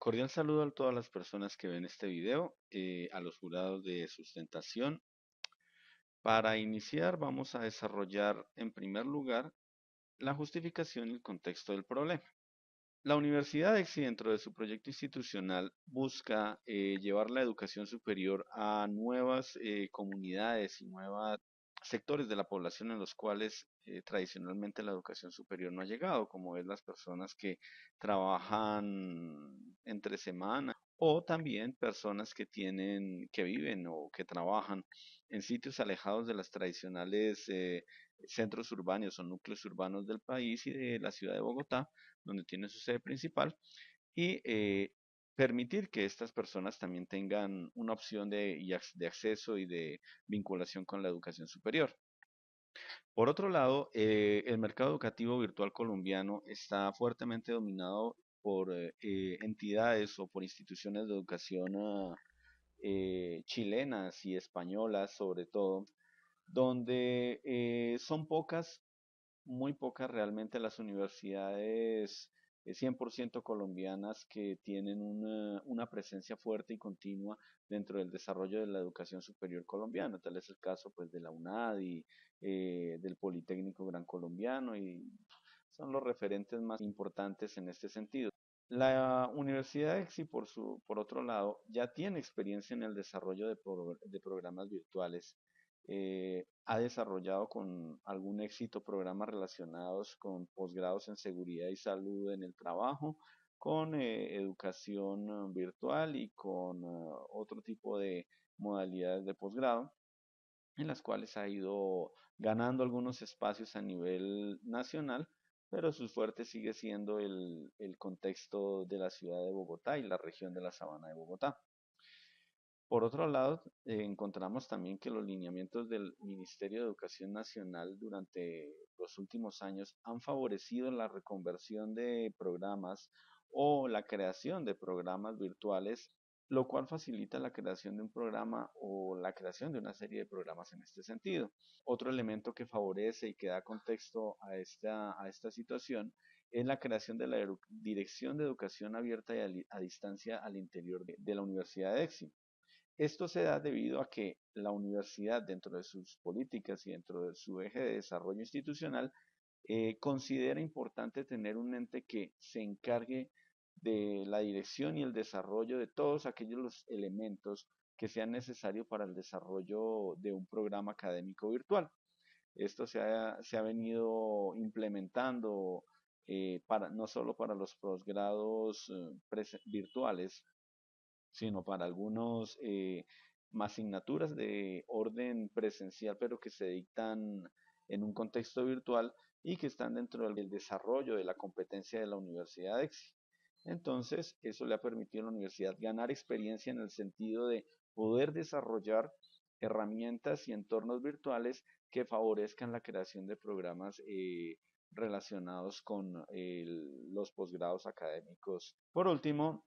Cordial saludo a todas las personas que ven este video, a los jurados de sustentación. Para iniciar, vamos a desarrollar en primer lugar la justificación y el contexto del problema. La Universidad EXI, dentro de su proyecto institucional, busca llevar la educación superior a nuevas comunidades y nuevos sectores de la población en los cuales tradicionalmente la educación superior no ha llegado, como es las personas que trabajan entre semana o también personas que viven o que trabajan en sitios alejados de las tradicionales centros urbanos o núcleos urbanos del país y de la ciudad de Bogotá, donde tiene su sede principal, y permitir que estas personas también tengan una opción de acceso y de vinculación con la educación superior. Por otro lado, el mercado educativo virtual colombiano está fuertemente dominado por entidades o por instituciones de educación chilenas y españolas sobre todo, donde son pocas, muy pocas realmente las universidades 100% colombianas que tienen una presencia fuerte y continua dentro del desarrollo de la educación superior colombiana. Tal es el caso pues de la UNAD y del Politécnico Gran Colombiano, y son los referentes más importantes en este sentido. La Universidad EXI, por otro lado, ya tiene experiencia en el desarrollo de programas virtuales. Ha desarrollado con algún éxito programas relacionados con posgrados en seguridad y salud en el trabajo, con educación virtual y con otro tipo de modalidades de posgrado, en las cuales ha ido ganando algunos espacios a nivel nacional, pero su fuerte sigue siendo el contexto de la ciudad de Bogotá y la región de la Sabana de Bogotá. Por otro lado, encontramos también que los lineamientos del Ministerio de Educación Nacional durante los últimos años han favorecido la reconversión de programas o la creación de programas virtuales, lo cual facilita la creación de un programa o la creación de una serie de programas en este sentido. Otro elemento que favorece y que da contexto a esta situación es la creación de la Dirección de Educación Abierta y a Distancia al interior de la Universidad de EXI. Esto se da debido a que la universidad, dentro de sus políticas y dentro de su eje de desarrollo institucional, considera importante tener un ente que se encargue de la dirección y el desarrollo de todos aquellos elementos que sean necesarios para el desarrollo de un programa académico virtual. Esto se ha venido implementando no solo para los posgrados virtuales, sino para algunos asignaturas de orden presencial, pero que se dictan en un contexto virtual y que están dentro del desarrollo de la competencia de la Universidad EXI. Entonces, eso le ha permitido a la universidad ganar experiencia en el sentido de poder desarrollar herramientas y entornos virtuales que favorezcan la creación de programas relacionados con los posgrados académicos. Por último,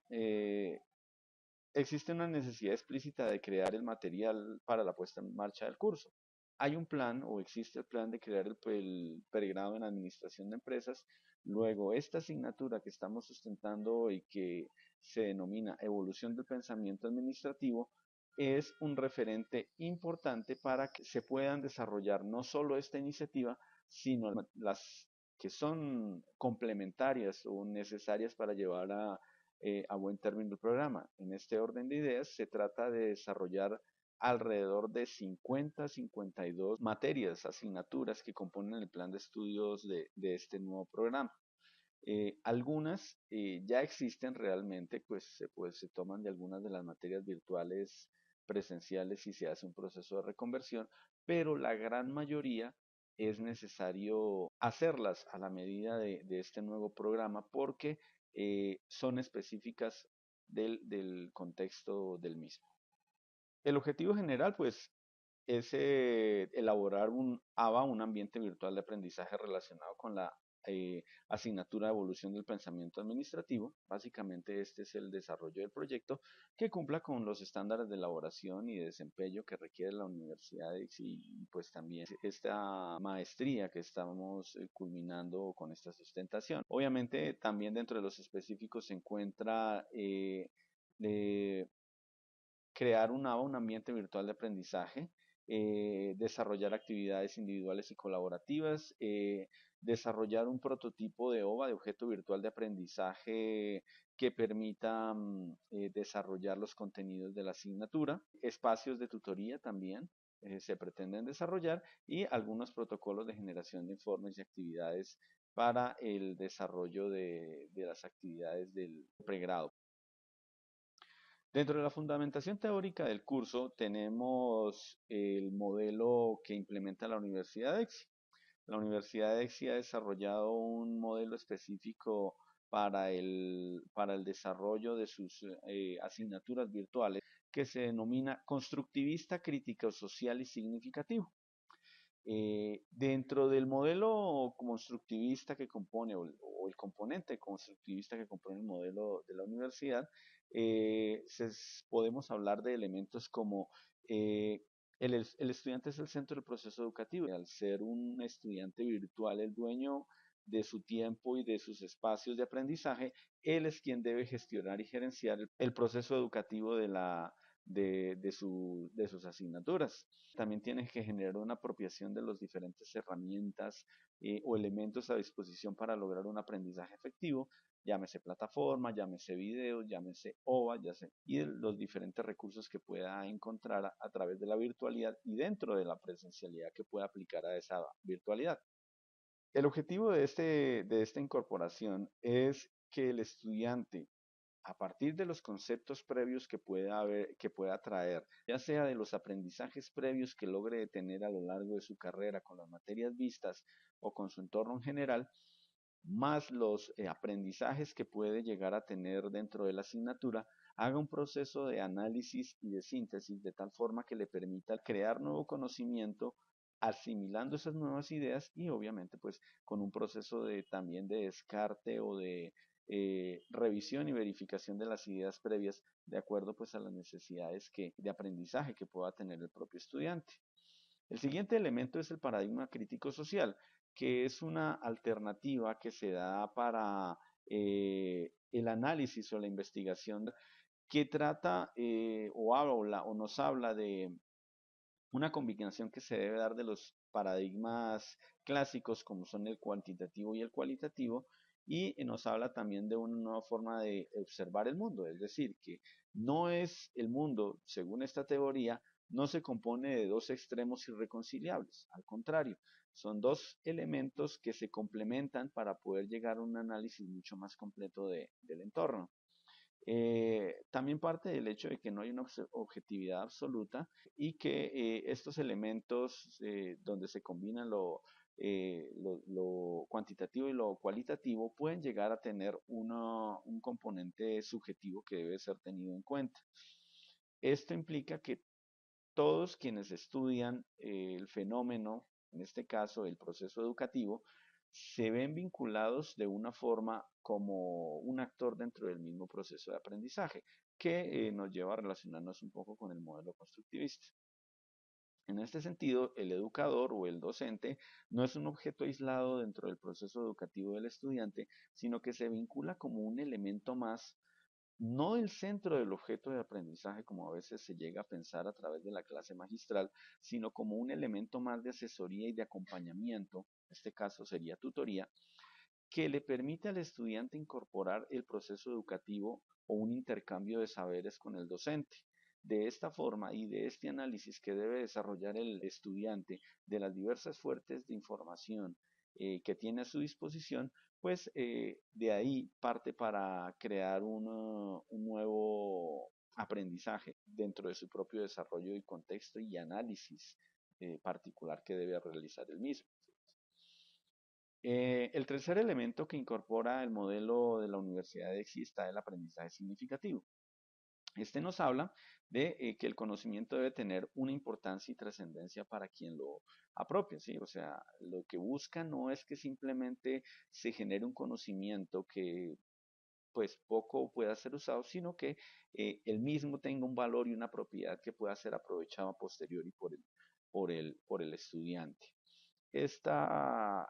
existe una necesidad explícita de crear el material para la puesta en marcha del curso. Hay un plan o existe el plan de crear el pregrado en administración de empresas. Luego, esta asignatura que estamos sustentando y que se denomina evolución del pensamiento administrativo es un referente importante para que se puedan desarrollar no solo esta iniciativa, sino las que son complementarias o necesarias para llevar a buen término el programa. En este orden de ideas, se trata de desarrollar alrededor de 50 a 52 materias, asignaturas que componen el plan de estudios de este nuevo programa. Algunas ya existen realmente, pues se toman de algunas de las materias virtuales presenciales y se hace un proceso de reconversión, pero la gran mayoría es necesario hacerlas a la medida de este nuevo programa porque son específicas del contexto del mismo. El objetivo general, pues, es elaborar un ABA, un ambiente virtual de aprendizaje relacionado con la asignatura de evolución del pensamiento administrativo. Básicamente este es el desarrollo del proyecto que cumpla con los estándares de elaboración y de desempeño que requiere la universidad y pues también esta maestría que estamos culminando con esta sustentación. Obviamente también dentro de los específicos se encuentra eh, crear un ambiente virtual de aprendizaje, desarrollar actividades individuales y colaborativas, desarrollar un prototipo de OVA, de objeto virtual de aprendizaje, que permita desarrollar los contenidos de la asignatura, espacios de tutoría también. Se pretenden desarrollar y algunos protocolos de generación de informes y actividades para el desarrollo de las actividades del pregrado. Dentro de la fundamentación teórica del curso tenemos el modelo que implementa la Universidad de EXI. La Universidad de EXI ha desarrollado un modelo específico para el desarrollo de sus asignaturas virtuales que se denomina constructivista, crítico, social y significativo. Dentro del modelo constructivista que compone, o el componente constructivista que compone el modelo de la universidad, podemos hablar de elementos como eh, el estudiante es el centro del proceso educativo. Al ser un estudiante virtual, el dueño de su tiempo y de sus espacios de aprendizaje, él es quien debe gestionar y gerenciar el proceso educativo de sus asignaturas. También tienes que generar una apropiación de las diferentes herramientas o elementos a disposición para lograr un aprendizaje efectivo, llámese plataforma, llámese videos, llámese OVA, y los diferentes recursos que pueda encontrar a través de la virtualidad y dentro de la presencialidad que pueda aplicar a esa virtualidad. El objetivo de esta incorporación es que el estudiante, a partir de los conceptos previos que pueda traer, ya sea de los aprendizajes previos que logre tener a lo largo de su carrera con las materias vistas o con su entorno en general, más los aprendizajes que puede llegar a tener dentro de la asignatura, haga un proceso de análisis y de síntesis de tal forma que le permita crear nuevo conocimiento, asimilando esas nuevas ideas y obviamente pues con un proceso también de descarte o de revisión y verificación de las ideas previas de acuerdo pues a las necesidades de aprendizaje que pueda tener el propio estudiante. El siguiente elemento es el paradigma crítico social, que es una alternativa que se da para el análisis o la investigación que trata o habla o nos habla de una combinación que se debe dar de los paradigmas clásicos como son el cuantitativo y el cualitativo y nos habla también de una nueva forma de observar el mundo, es decir, que no es el mundo, según esta teoría, no se compone de dos extremos irreconciliables, al contrario, son dos elementos que se complementan para poder llegar a un análisis mucho más completo del entorno. También parte del hecho de que no hay una objetividad absoluta y que estos elementos donde se combinan lo cuantitativo y lo cualitativo pueden llegar a tener un componente subjetivo que debe ser tenido en cuenta. Esto implica que todos quienes estudian el fenómeno, en este caso el proceso educativo, se ven vinculados de una forma como un actor dentro del mismo proceso de aprendizaje, que nos lleva a relacionarnos un poco con el modelo constructivista. En este sentido, el educador o el docente no es un objeto aislado dentro del proceso educativo del estudiante, sino que se vincula como un elemento más, no el centro del objeto de aprendizaje como a veces se llega a pensar a través de la clase magistral, sino como un elemento más de asesoría y de acompañamiento, en este caso sería tutoría, que le permite al estudiante incorporar el proceso educativo o un intercambio de saberes con el docente. De esta forma y de este análisis que debe desarrollar el estudiante de las diversas fuentes de información que tiene a su disposición, pues de ahí parte para crear un nuevo aprendizaje dentro de su propio desarrollo y contexto y análisis particular que debe realizar el mismo. El tercer elemento que incorpora el modelo de la Universidad de EXI está el aprendizaje significativo. Este nos habla de que el conocimiento debe tener una importancia y trascendencia para quien lo apropia, ¿sí? O sea, lo que busca no es que simplemente se genere un conocimiento que pues poco pueda ser usado, sino que el mismo tenga un valor y una propiedad que pueda ser aprovechado a posteriori por el estudiante. Esta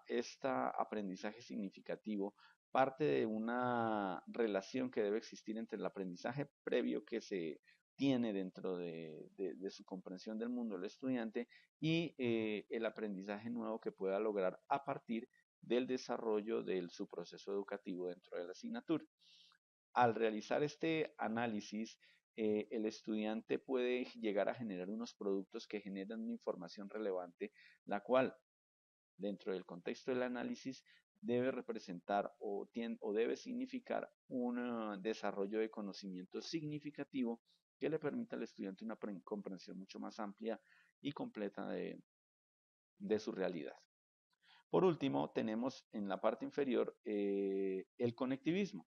aprendizaje significativo parte de una relación que debe existir entre el aprendizaje previo que se tiene dentro de su comprensión del mundo del estudiante y el aprendizaje nuevo que pueda lograr a partir del desarrollo de su proceso educativo dentro de la asignatura. Al realizar este análisis, el estudiante puede llegar a generar unos productos que generan una información relevante, la cual dentro del contexto del análisis debe representar o debe significar un desarrollo de conocimiento significativo que le permita al estudiante una comprensión mucho más amplia y completa de su realidad. Por último, tenemos en la parte inferior el conectivismo.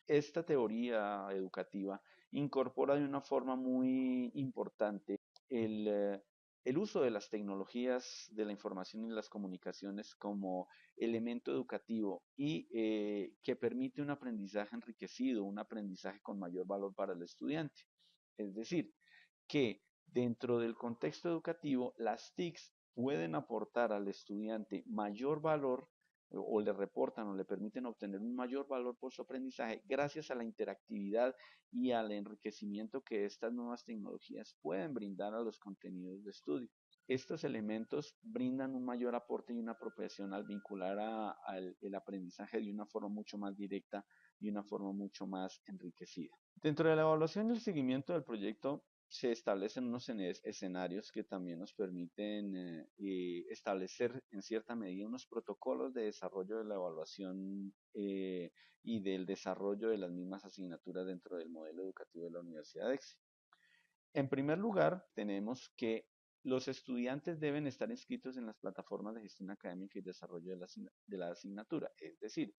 Esta teoría educativa incorpora de una forma muy importante el, eh, el uso de las tecnologías de la información y las comunicaciones como elemento educativo y que permite un aprendizaje enriquecido, un aprendizaje con mayor valor para el estudiante. Es decir, que dentro del contexto educativo las TICs pueden aportar al estudiante mayor valor o le reportan o le permiten obtener un mayor valor por su aprendizaje gracias a la interactividad y al enriquecimiento que estas nuevas tecnologías pueden brindar a los contenidos de estudio. Estos elementos brindan un mayor aporte y una apropiación al vincular al el aprendizaje de una forma mucho más directa y una forma mucho más enriquecida. Dentro de la evaluación y el seguimiento del proyecto se establecen unos escenarios que también nos permiten establecer en cierta medida unos protocolos de desarrollo de la evaluación y del desarrollo de las mismas asignaturas dentro del modelo educativo de la Universidad de EXI. En primer lugar, tenemos que los estudiantes deben estar inscritos en las plataformas de gestión académica y desarrollo de la asignatura. Es decir,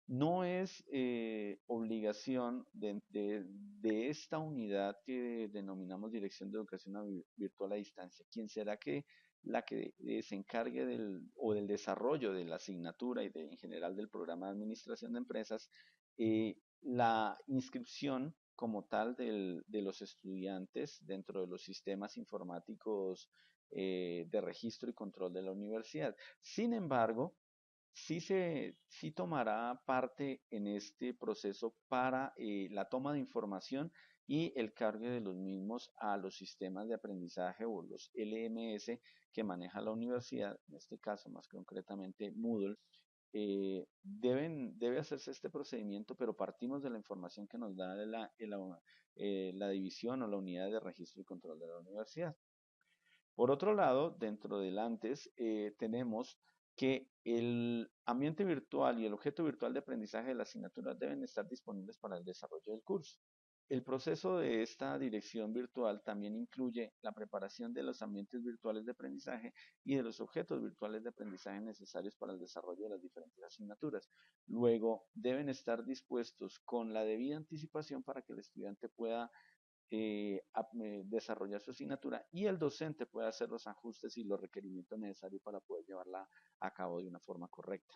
no es obligación de esta unidad que denominamos Dirección de Educación Virtual a Distancia, quien será que la que se encargue del desarrollo de la asignatura y en general del programa de administración de empresas, la inscripción como tal de los estudiantes dentro de los sistemas informáticos de registro y control de la universidad. Sin embargo, sí tomará parte en este proceso para la toma de información y el cargue de los mismos a los sistemas de aprendizaje o los LMS que maneja la universidad, en este caso más concretamente Moodle. Debe hacerse este procedimiento, pero partimos de la información que nos da la división o la unidad de registro y control de la universidad. Por otro lado, dentro del antes, tenemos que el ambiente virtual y el objeto virtual de aprendizaje de la asignatura deben estar disponibles para el desarrollo del curso. El proceso de esta dirección virtual también incluye la preparación de los ambientes virtuales de aprendizaje y de los objetos virtuales de aprendizaje necesarios para el desarrollo de las diferentes asignaturas. Luego, deben estar dispuestos con la debida anticipación para que el estudiante pueda desarrollar su asignatura y el docente puede hacer los ajustes y los requerimientos necesarios para poder llevarla a cabo de una forma correcta.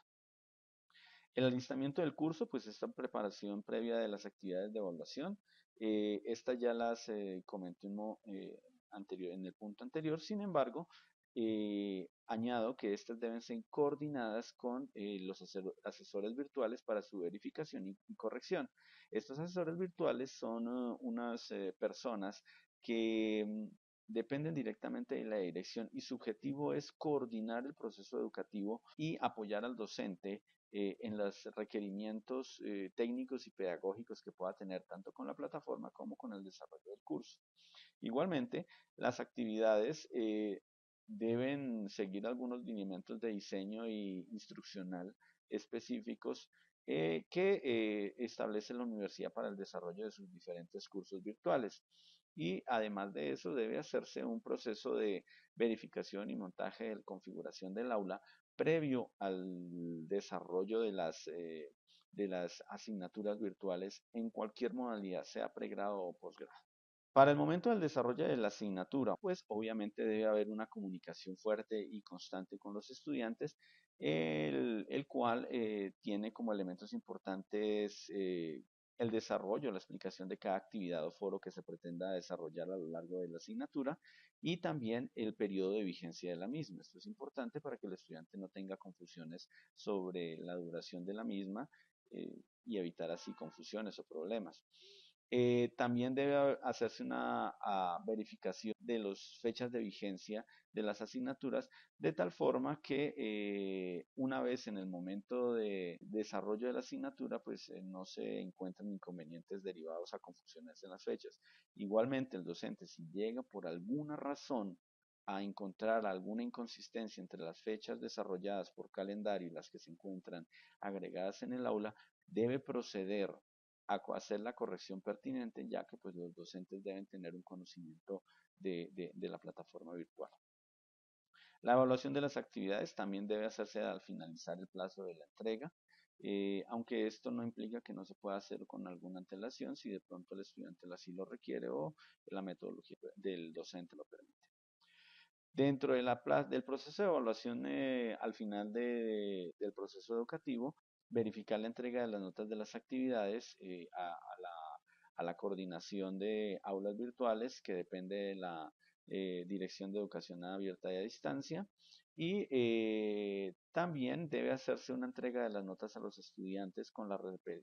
El alistamiento del curso, pues esta preparación previa de las actividades de evaluación, estas ya las comenté en el punto anterior, sin embargo, añado que estas deben ser coordinadas con los asesores virtuales para su verificación y corrección. Estos asesores virtuales son unas personas que dependen directamente de la dirección y su objetivo es coordinar el proceso educativo y apoyar al docente en los requerimientos técnicos y pedagógicos que pueda tener tanto con la plataforma como con el desarrollo del curso. Igualmente, las actividades deben seguir algunos lineamientos de diseño y instruccional específicos que establece la universidad para el desarrollo de sus diferentes cursos virtuales. Y además de eso, debe hacerse un proceso de verificación y montaje de configuración del aula previo al desarrollo de las asignaturas virtuales en cualquier modalidad, sea pregrado o posgrado. Para el momento del desarrollo de la asignatura, pues obviamente debe haber una comunicación fuerte y constante con los estudiantes, el cual tiene como elementos importantes el desarrollo, la explicación de cada actividad o foro que se pretenda desarrollar a lo largo de la asignatura y también el periodo de vigencia de la misma. Esto es importante para que el estudiante no tenga confusiones sobre la duración de la misma y evitar así confusiones o problemas. También debe hacerse una verificación de las fechas de vigencia de las asignaturas, de tal forma que una vez en el momento de desarrollo de la asignatura, pues no se encuentren inconvenientes derivados a confusiones en las fechas. Igualmente, el docente, si llega por alguna razón a encontrar alguna inconsistencia entre las fechas desarrolladas por calendario y las que se encuentran agregadas en el aula, debe proceder a hacer la corrección pertinente, ya que pues los docentes deben tener un conocimiento de la plataforma virtual. La evaluación de las actividades también debe hacerse al finalizar el plazo de la entrega, aunque esto no implica que no se pueda hacer con alguna antelación si de pronto el estudiante así lo requiere o la metodología del docente lo permite. Dentro de del proceso de evaluación, al final del proceso educativo, verificar la entrega de las notas de las actividades a la coordinación de aulas virtuales, que depende de la Dirección de Educación Abierta y a Distancia. Y también debe hacerse una entrega de las notas a los estudiantes con la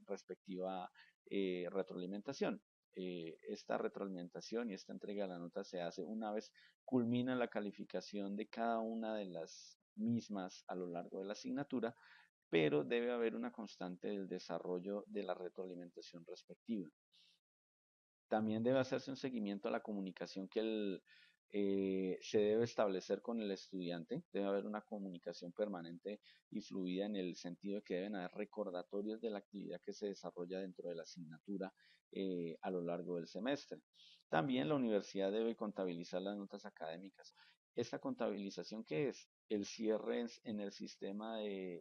respectiva retroalimentación. Esta retroalimentación y esta entrega de la nota se hace una vez culmina la calificación de cada una de las mismas a lo largo de la asignatura, pero debe haber una constante del desarrollo de la retroalimentación respectiva. También debe hacerse un seguimiento a la comunicación que se debe establecer con el estudiante. Debe haber una comunicación permanente y fluida en el sentido de que deben haber recordatorios de la actividad que se desarrolla dentro de la asignatura a lo largo del semestre. También la universidad debe contabilizar las notas académicas. ¿Esta contabilización qué es? El cierre en el sistema de,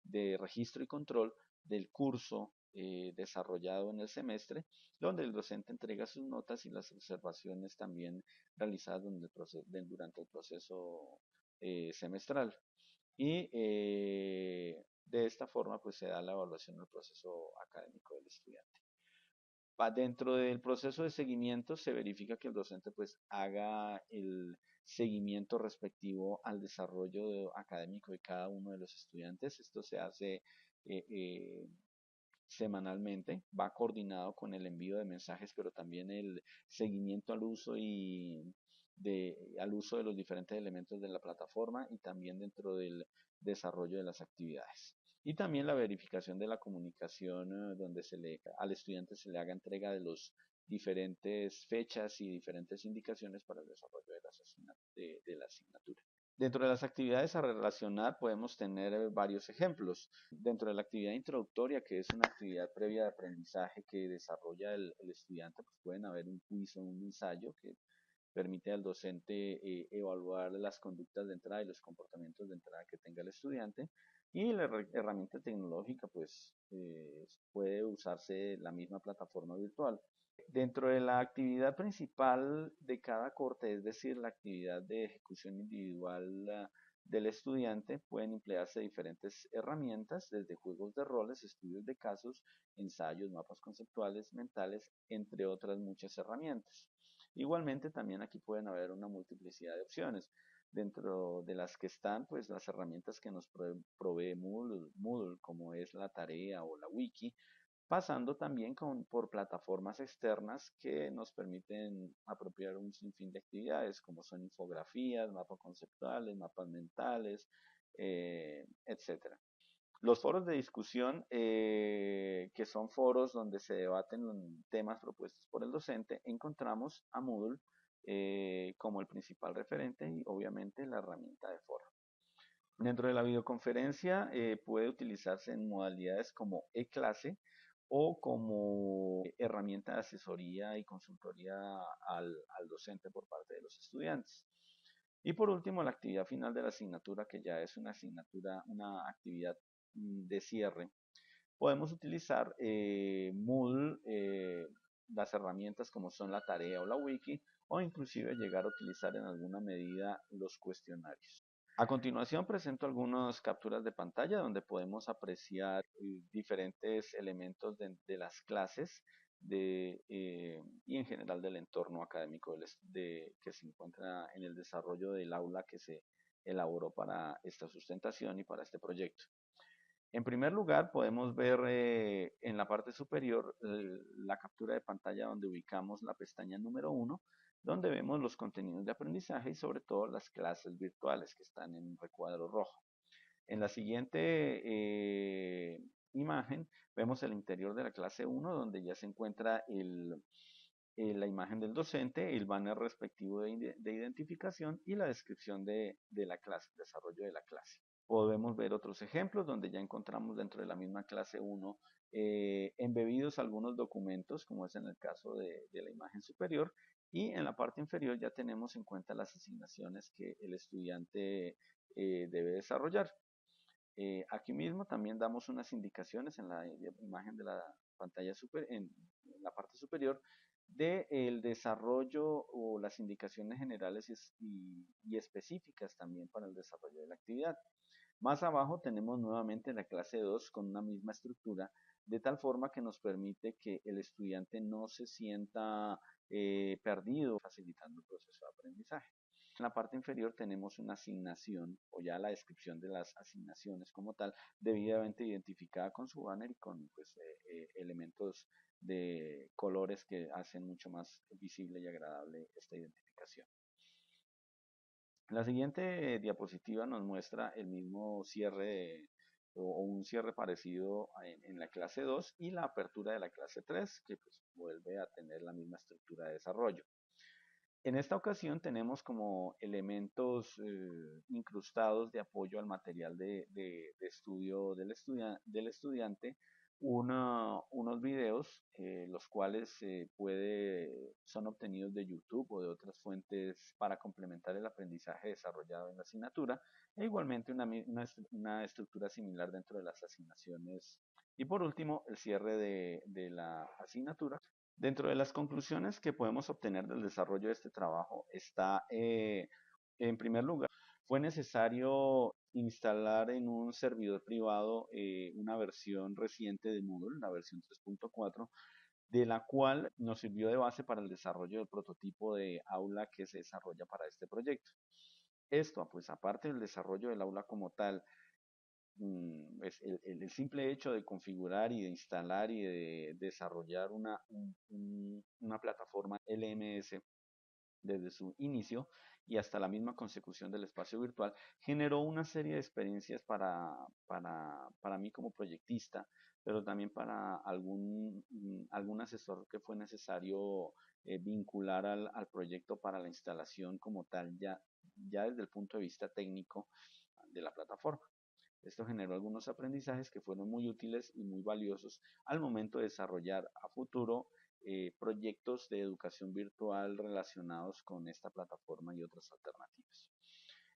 de registro y control del curso desarrollado en el semestre, donde el docente entrega sus notas y las observaciones también realizadas durante el proceso semestral. Y de esta forma pues se da la evaluación del proceso académico del estudiante. Dentro del proceso de seguimiento se verifica que el docente pues haga el seguimiento respectivo al desarrollo académico de cada uno de los estudiantes. Esto se hace semanalmente, va coordinado con el envío de mensajes, pero también el seguimiento al uso al uso de los diferentes elementos de la plataforma y también dentro del desarrollo de las actividades. Y también la verificación de la comunicación, donde al estudiante se le haga entrega de los diferentes fechas y diferentes indicaciones para el desarrollo de la asignatura. Dentro de las actividades a relacionar podemos tener varios ejemplos. Dentro de la actividad introductoria, que es una actividad previa de aprendizaje que desarrolla el estudiante, pues pueden haber un quiz o un ensayo que permite al docente evaluar las conductas de entrada y los comportamientos de entrada que tenga el estudiante. Y la herramienta tecnológica, pues puede usarse la misma plataforma virtual. Dentro de la actividad principal de cada corte, es decir, la actividad de ejecución individual del estudiante, pueden emplearse diferentes herramientas, desde juegos de roles, estudios de casos, ensayos, mapas conceptuales, mentales, entre otras muchas herramientas. Igualmente, también aquí pueden haber una multiplicidad de opciones, dentro de las que están pues las herramientas que nos provee Moodle, como es la tarea o la wiki, pasando también por plataformas externas que nos permiten apropiar un sinfín de actividades, como son infografías, mapas conceptuales, mapas mentales, etcétera. Los foros de discusión, que son foros donde se debaten los temas propuestos por el docente, encontramos a Moodle como el principal referente y obviamente la herramienta de foro. Dentro de la videoconferencia puede utilizarse en modalidades como e-clase o como herramienta de asesoría y consultoría al docente por parte de los estudiantes. Y por último, la actividad final de la asignatura, que ya es una asignatura, una actividad de cierre, podemos utilizar Moodle, las herramientas como son la tarea o la wiki, o inclusive llegar a utilizar en alguna medida los cuestionarios. A continuación presento algunas capturas de pantalla donde podemos apreciar diferentes elementos de las clases y en general del entorno académico que se encuentra en el desarrollo del aula que se elaboró para esta sustentación y para este proyecto. En primer lugar, podemos ver en la parte superior la captura de pantalla donde ubicamos la pestaña número 1, donde vemos los contenidos de aprendizaje y sobre todo las clases virtuales que están en un recuadro rojo. En la siguiente imagen vemos el interior de la clase 1, donde ya se encuentra la imagen del docente, el banner respectivo de identificación y la descripción de la clase, el desarrollo de la clase. Podemos ver otros ejemplos donde ya encontramos dentro de la misma clase 1 embebidos algunos documentos, como es en el caso de la imagen superior, y en la parte inferior ya tenemos en cuenta las asignaciones que el estudiante debe desarrollar. Aquí mismo también damos unas indicaciones en la imagen de la pantalla en la parte superior del desarrollo o las indicaciones generales y específicas también para el desarrollo de la actividad. Más abajo tenemos nuevamente la clase 2 con una misma estructura, de tal forma que nos permite que el estudiante no se sienta perdido, facilitando el proceso de aprendizaje. En la parte inferior tenemos una asignación o ya la descripción de las asignaciones como tal, debidamente identificada con su banner y con pues, elementos de colores que hacen mucho más visible y agradable esta identificación. La siguiente diapositiva nos muestra el mismo cierre o un cierre parecido en la clase 2 y la apertura de la clase 3 que pues, vuelve a tener la misma estructura de desarrollo. En esta ocasión tenemos como elementos incrustados de apoyo al material de estudio del estudiante unos videos, los cuales son obtenidos de YouTube o de otras fuentes para complementar el aprendizaje desarrollado en la asignatura, e igualmente una estructura similar dentro de las asignaciones. Y por último, el cierre de la asignatura. Dentro de las conclusiones que podemos obtener del desarrollo de este trabajo está, en primer lugar, fue necesario instalar en un servidor privado una versión reciente de Moodle, la versión 3.4, de la cual nos sirvió de base para el desarrollo del prototipo de aula que se desarrolla para este proyecto. Esto, pues aparte del desarrollo del aula como tal, es el simple hecho de configurar y de instalar y de desarrollar una plataforma LMS desde su inicio y hasta la misma consecución del espacio virtual, generó una serie de experiencias para mí como proyectista, pero también para algún asesor que fue necesario vincular al proyecto para la instalación como tal, ya desde el punto de vista técnico de la plataforma. Esto generó algunos aprendizajes que fueron muy útiles y muy valiosos al momento de desarrollar a futuro proyectos de educación virtual relacionados con esta plataforma y otras alternativas.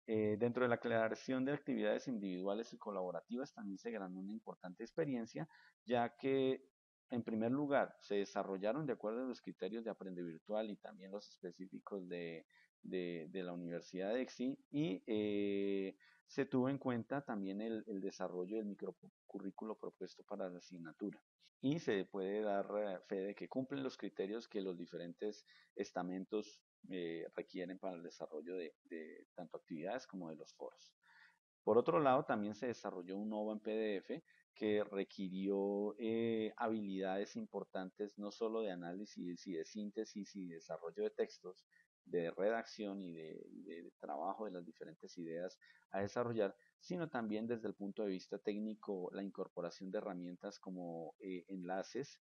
Dentro de la creación de actividades individuales y colaborativas también se ganó una importante experiencia, ya que en primer lugar se desarrollaron de acuerdo a los criterios de Aprende Virtual y también los específicos de la Universidad de EXI y se tuvo en cuenta también el desarrollo del microcurrículo propuesto para la asignatura y se puede dar fe de que cumplen los criterios que los diferentes estamentos requieren para el desarrollo de tanto actividades como de los foros. Por otro lado, también se desarrolló un nuevo en PDF que requirió habilidades importantes no solo de análisis y de síntesis y desarrollo de textos, de redacción y de trabajo de las diferentes ideas a desarrollar, sino también desde el punto de vista técnico la incorporación de herramientas como enlaces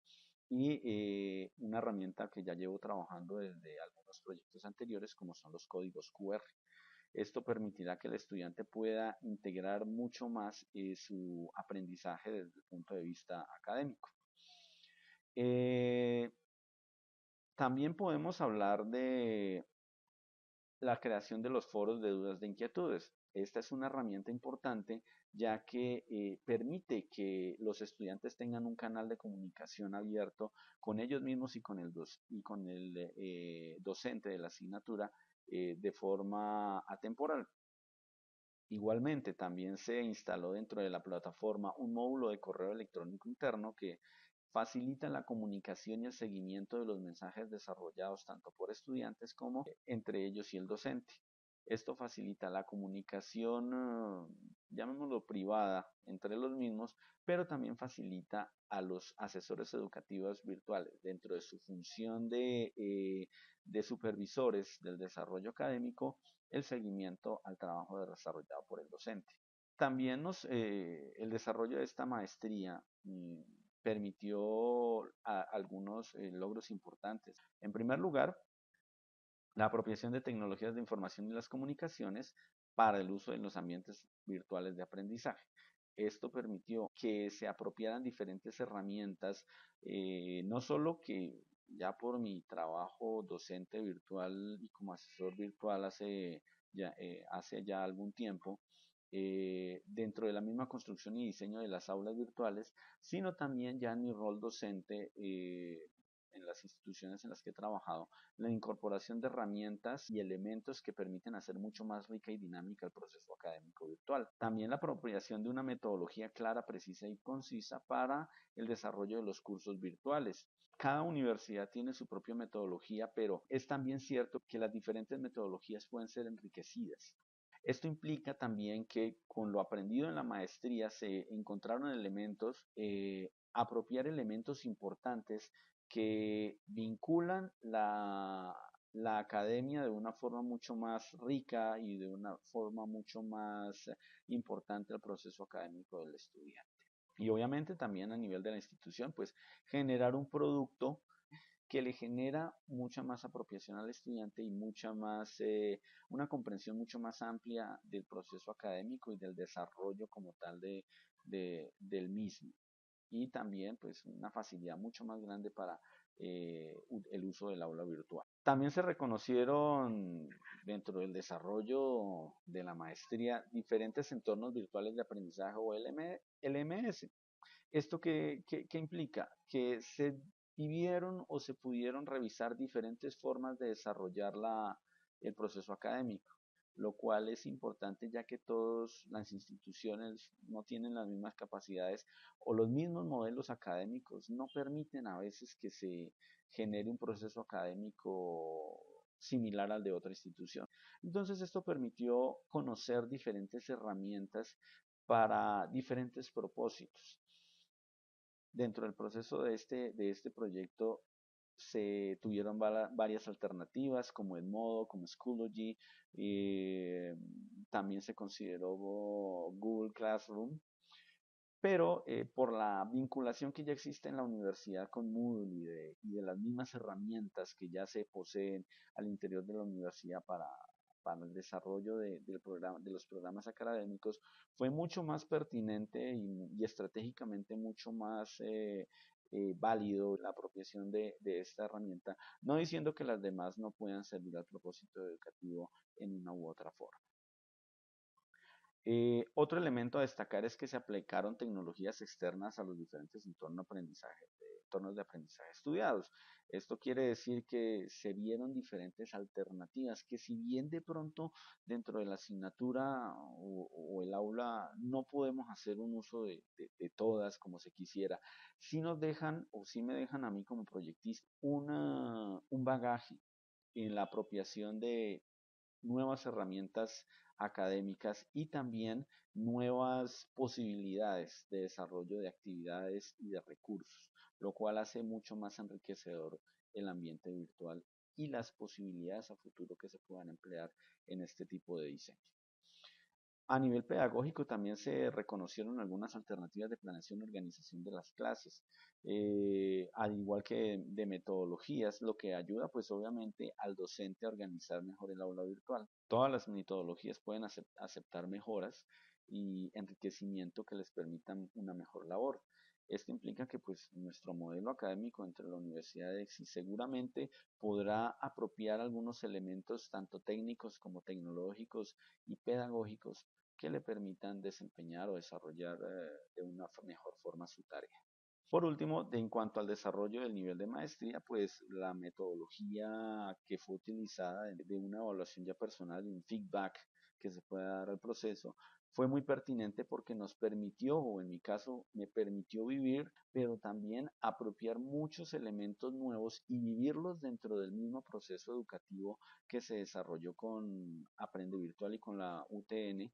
y una herramienta que ya llevo trabajando desde algunos proyectos anteriores como son los códigos QR. Esto permitirá que el estudiante pueda integrar mucho más su aprendizaje desde el punto de vista académico. Eh, También podemos hablar de la creación de los foros de dudas de inquietudes. esta es una herramienta importante ya que permite que los estudiantes tengan un canal de comunicación abierto con ellos mismos y con el docente de la asignatura de forma atemporal. Igualmente, también se instaló dentro de la plataforma un módulo de correo electrónico interno que facilita la comunicación y el seguimiento de los mensajes desarrollados tanto por estudiantes como entre ellos y el docente. Esto facilita la comunicación, llamémoslo privada, entre los mismos, pero también facilita a los asesores educativos virtuales dentro de su función de supervisores del desarrollo académico, el seguimiento al trabajo desarrollado por el docente. También el desarrollo de esta maestría permitió algunos logros importantes. En primer lugar, la apropiación de tecnologías de información y las comunicaciones para el uso en los ambientes virtuales de aprendizaje. Esto permitió que se apropiaran diferentes herramientas, no solo que ya por mi trabajo docente virtual y como asesor virtual hace ya algún tiempo, dentro de la misma construcción y diseño de las aulas virtuales, sino también ya en mi rol docente en las instituciones en las que he trabajado, la incorporación de herramientas y elementos que permiten hacer mucho más rica y dinámica el proceso académico virtual. También la apropiación de una metodología clara, precisa y concisa para el desarrollo de los cursos virtuales. Cada universidad tiene su propia metodología, pero es también cierto que las diferentes metodologías pueden ser enriquecidas. Esto implica también que con lo aprendido en la maestría se encontraron elementos, apropiar elementos importantes que vinculan la academia de una forma mucho más rica y de una forma mucho más importante al proceso académico del estudiante. Y obviamente también a nivel de la institución, pues generar un producto que le genera mucha más apropiación al estudiante y una comprensión mucho más amplia del proceso académico y del desarrollo como tal del mismo. Y también pues una facilidad mucho más grande para el uso del aula virtual. También se reconocieron dentro del desarrollo de la maestría diferentes entornos virtuales de aprendizaje o LMS. ¿Esto qué implica? Que se vivieron o se pudieron revisar diferentes formas de desarrollar el proceso académico, lo cual es importante ya que todas las instituciones no tienen las mismas capacidades o los mismos modelos académicos no permiten a veces que se genere un proceso académico similar al de otra institución. Entonces esto permitió conocer diferentes herramientas para diferentes propósitos. Dentro del proceso de este proyecto se tuvieron varias alternativas como Edmodo, como Schoology, también se consideró Google Classroom, pero por la vinculación que ya existe en la universidad con Moodle y de las mismas herramientas que ya se poseen al interior de la universidad para el desarrollo de los programas académicos, fue mucho más pertinente y estratégicamente mucho más válido la apropiación de esta herramienta, no diciendo que las demás no puedan servir al propósito educativo en una u otra forma. Otro elemento a destacar es que se aplicaron tecnologías externas a los diferentes entornos de aprendizaje estudiados. Esto quiere decir que se vieron diferentes alternativas que si bien de pronto dentro de la asignatura o el aula no podemos hacer un uso de todas como se quisiera, sí nos dejan o sí me dejan a mí como proyectista un bagaje en la apropiación de nuevas herramientas académicas y también nuevas posibilidades de desarrollo de actividades y de recursos, lo cual hace mucho más enriquecedor el ambiente virtual y las posibilidades a futuro que se puedan emplear en este tipo de diseño. A nivel pedagógico también se reconocieron algunas alternativas de planeación y organización de las clases, al igual que de metodologías, lo que ayuda pues obviamente al docente a organizar mejor el aula virtual. Todas las metodologías pueden aceptar mejoras y enriquecimiento que les permitan una mejor labor. Esto implica que pues nuestro modelo académico entre la Universidad de EXI seguramente podrá apropiar algunos elementos tanto técnicos como tecnológicos y pedagógicos que le permitan desempeñar o desarrollar de una mejor forma su tarea. Por último, en cuanto al desarrollo del nivel de maestría, pues la metodología que fue utilizada de una evaluación ya personal y un feedback que se pueda dar al proceso fue muy pertinente porque nos permitió, o en mi caso, me permitió vivir, pero también apropiar muchos elementos nuevos y vivirlos dentro del mismo proceso educativo que se desarrolló con Aprende Virtual y con la UTN,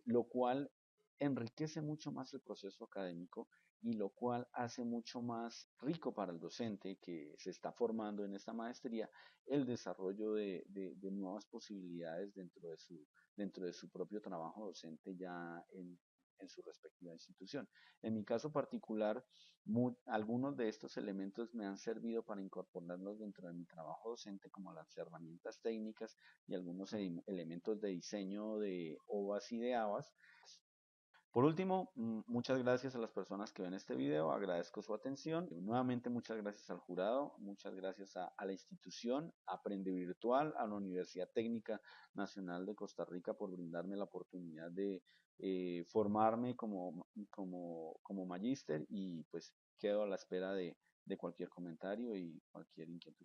lo cual enriquece mucho más el proceso académico y lo cual hace mucho más rico para el docente que se está formando en esta maestría el desarrollo de nuevas posibilidades dentro de su propio trabajo docente ya en su respectiva institución. En mi caso particular, algunos de estos elementos me han servido para incorporarlos dentro de mi trabajo docente, como las herramientas técnicas y algunos elementos de diseño de OVAs y de ABAS. Por último, muchas gracias a las personas que ven este video, agradezco su atención. Nuevamente muchas gracias al jurado, muchas gracias a la institución Aprende Virtual, a la Universidad Técnica Nacional de Costa Rica por brindarme la oportunidad de formarme como magíster y pues quedo a la espera de cualquier comentario y cualquier inquietud.